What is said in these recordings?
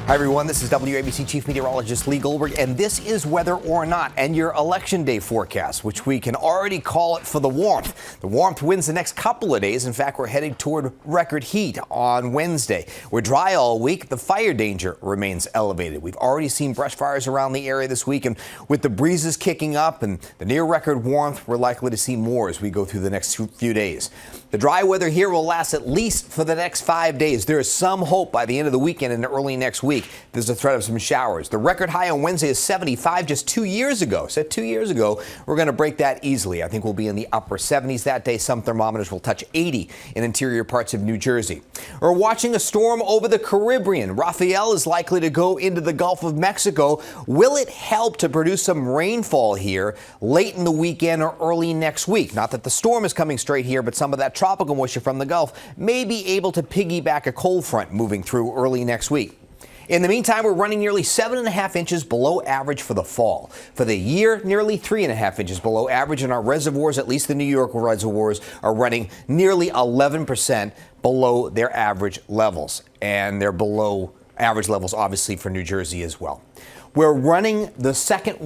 Hi, everyone. This is WABC Chief Meteorologist Lee Goldberg, and this is Whether or Not and your Election Day forecast, which we can already call it for the warmth. The warmth wins the next couple of days. In fact, we're heading toward record heat on Wednesday. We're dry all week. The fire danger remains elevated. We've already seen brush fires around the area this week, and with the breezes kicking up and the near record warmth, we're likely to see more as we go through the next few days. The dry weather here will last at least for the next 5 days. There is some hope by the end of the weekend and early next week. There's a threat of some showers. The record high on Wednesday is 75 just 2 years ago. So 2 years ago, we're going to break that easily. I think we'll be in the upper 70s that day. Some thermometers will touch 80 in interior parts of New Jersey. We're watching a storm over the Caribbean. Rafael is likely to go into the Gulf of Mexico. Will it help to produce some rainfall here late in the weekend or early next week? Not that the storm is coming straight here, but some of that tropical moisture from the Gulf may be able to piggyback a cold front moving through early next week. In the meantime, we're running nearly 7.5 inches below average for the fall. For the year, nearly 3.5 inches below average, and our reservoirs, at least the New York reservoirs, are running nearly 11% below their average levels. And they're below average levels, obviously, for New Jersey as well. We're running the second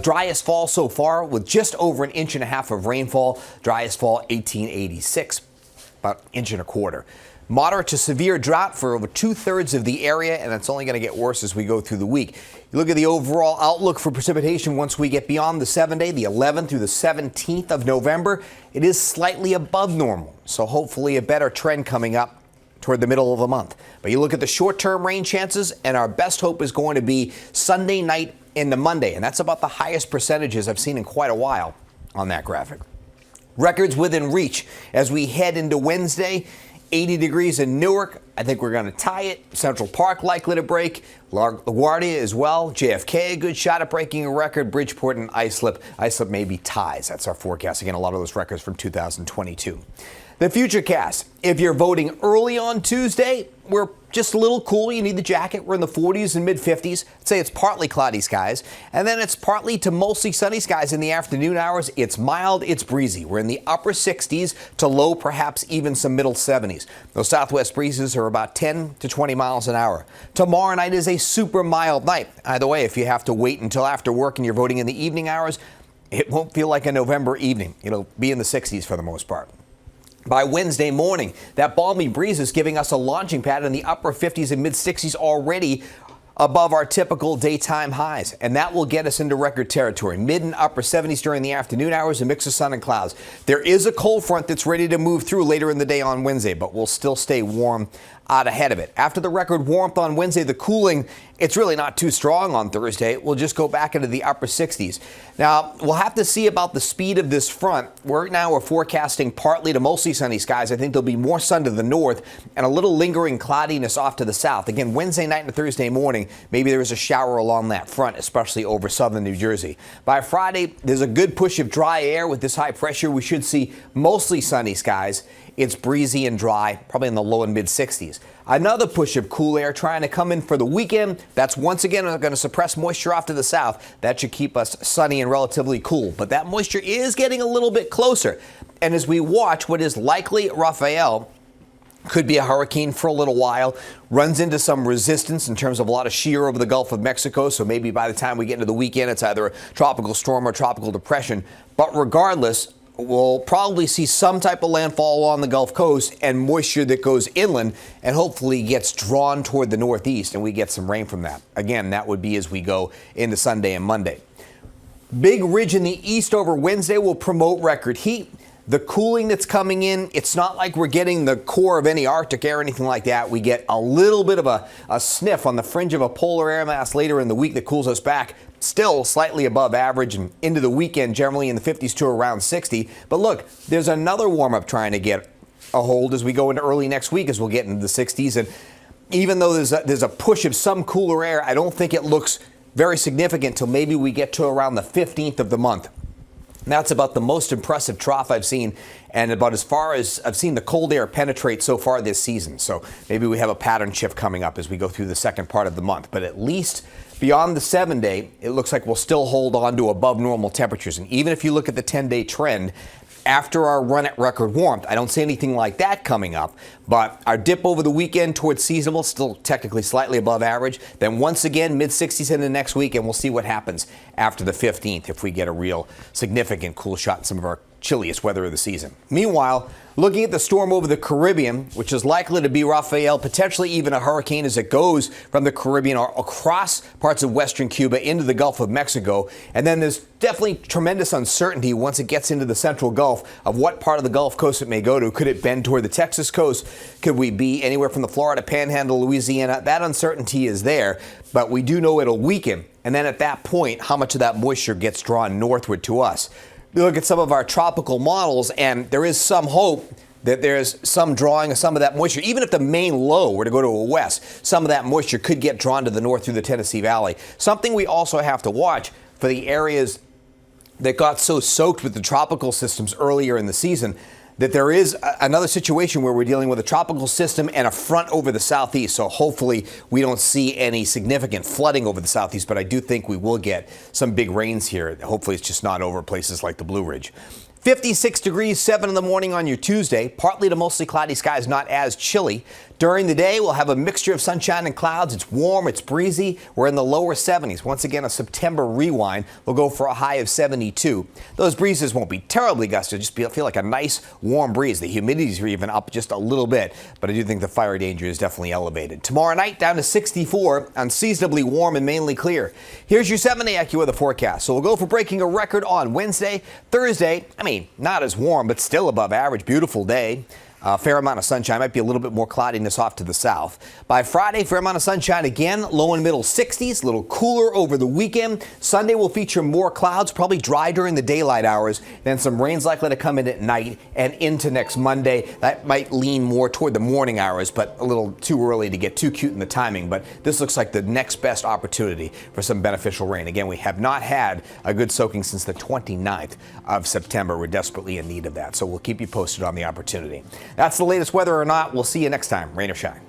driest fall so far with just over 1.5 inches of rainfall. Driest fall, 1886, about 1.25 inches. Moderate to severe drought for over 2/3 of the area, and it's only going to get worse as we go through the week. You look at the overall outlook for precipitation once we get beyond the 7-day, the 11th through the 17th of November. It is slightly above normal, so hopefully a better trend coming up toward the middle of the month. But you look at the short-term rain chances, and our best hope is going to be Sunday night into Monday, and that's about the highest percentages I've seen in quite a while on that graphic. Records within reach as we head into Wednesday. 80 degrees in Newark. I think we're going to tie it. Central Park likely to break. LaGuardia as well. JFK a good shot at breaking a record. Bridgeport and Islip. Islip maybe ties. That's our forecast. Again, a lot of those records from 2022. The Futurecast. If you're voting early on Tuesday, we're just a little cool. You need the jacket. We're in the 40s and mid-50s. I'd say it's partly cloudy skies. And then it's partly to mostly sunny skies in the afternoon hours. It's mild. It's breezy. We're in the upper 60s to low, perhaps even some middle 70s. Those southwest breezes are about 10 to 20 miles an hour. Tomorrow night is a super mild night. Either way, if you have to wait until after work and you're voting in the evening hours, it won't feel like a November evening. It'll be in the 60s for the most part. By Wednesday morning, that balmy breeze is giving us a launching pad in the upper 50s and mid-60s already above our typical daytime highs. And that will get us into record territory. Mid and upper 70s during the afternoon hours, a mix of sun and clouds. There is a cold front that's ready to move through later in the day on Wednesday, but we'll still stay warm out ahead of it. After the record warmth on Wednesday, the cooling, it's really not too strong on Thursday. We'll just go back into the upper 60s. Now, we'll have to see about the speed of this front. We're forecasting partly to mostly sunny skies. I think there'll be more sun to the north and a little lingering cloudiness off to the south. Again, Wednesday night and Thursday morning, maybe there is a shower along that front, especially over southern New Jersey. By Friday, there's a good push of dry air with this high pressure. We should see mostly sunny skies. It's breezy and dry, probably in the low and mid 60s. Another push of cool air trying to come in for the weekend. That's once again going to suppress moisture off to the south. That should keep us sunny and relatively cool. But that moisture is getting a little bit closer. And as we watch what is likely Rafael, could be a hurricane for a little while, runs into some resistance in terms of a lot of shear over the Gulf of Mexico. So maybe by the time we get into the weekend, it's either a tropical storm or tropical depression. But regardless, we'll probably see some type of landfall along the Gulf Coast and moisture that goes inland and hopefully gets drawn toward the northeast, and we get some rain from that. Again, that would be as we go into Sunday and Monday. Big ridge in the east over Wednesday will promote record heat. The cooling that's coming in, it's not like we're getting the core of any Arctic air or anything like that. We get a little bit of a sniff on the fringe of a polar air mass later in the week that cools us back. Still slightly above average and into the weekend, generally in the 50s to around 60. But look, there's another warm-up trying to get a hold as we go into early next week as we'll get into the 60s. And even though there's a push of some cooler air, I don't think it looks very significant till maybe we get to around the 15th of the month. That's about the most impressive trough I've seen, and about as far as I've seen the cold air penetrate so far this season. So maybe we have a pattern shift coming up as we go through the second part of the month. But at least beyond the 7-day, it looks like we'll still hold on to above normal temperatures. And even if you look at the 10-day trend, after our run at record warmth. I don't see anything like that coming up, but our dip over the weekend towards seasonable, still technically slightly above average. Then once again, mid-60s into next week, and we'll see what happens after the 15th if we get a real significant cool shot in some of our chilliest weather of the season. Meanwhile, looking at the storm over the Caribbean, which is likely to be Rafael, potentially even a hurricane as it goes from the Caribbean or across parts of western Cuba into the Gulf of Mexico. And then there's definitely tremendous uncertainty once it gets into the central Gulf of what part of the Gulf Coast it may go to. Could it bend toward the Texas coast? Could we be anywhere from the Florida Panhandle, Louisiana? That uncertainty is there, but we do know it'll weaken. And then at that point, how much of that moisture gets drawn northward to us? We look at some of our tropical models, and there is some hope that there's some drawing of some of that moisture. Even if the main low were to go to a west, some of that moisture could get drawn to the north through the Tennessee Valley. Something we also have to watch for the areas that got so soaked with the tropical systems earlier in the season, that there is another situation where we're dealing with a tropical system and a front over the southeast. So hopefully we don't see any significant flooding over the southeast, but I do think we will get some big rains here. Hopefully it's just not over places like the Blue Ridge. 56 degrees, 7 in the morning on your Tuesday. Partly to mostly cloudy skies, not as chilly. During the day, we'll have a mixture of sunshine and clouds. It's warm, it's breezy. We're in the lower 70s. Once again, a September rewind. We'll go for a high of 72. Those breezes won't be terribly gusty. Just feel like a nice warm breeze. The humidities are even up just a little bit, but I do think the fire danger is definitely elevated. Tomorrow night, down to 64, unseasonably warm and mainly clear. Here's your 7-day AccuWeather forecast. So we'll go for breaking a record on Wednesday. Thursday, not as warm, but still above average. Beautiful day. Fair amount of sunshine. Might be a little bit more cloudiness off to the south. By Friday, fair amount of sunshine again. Low and middle 60s. A little cooler over the weekend. Sunday will feature more clouds, probably dry during the daylight hours. Then some rain's likely to come in at night and into next Monday. That might lean more toward the morning hours, but a little too early to get too cute in the timing. But this looks like the next best opportunity for some beneficial rain. Again, we have not had a good soaking since the 29th of September. We're desperately in need of that. So we'll keep you posted on the opportunity. That's the latest whether or not. We'll see you next time, rain or shine.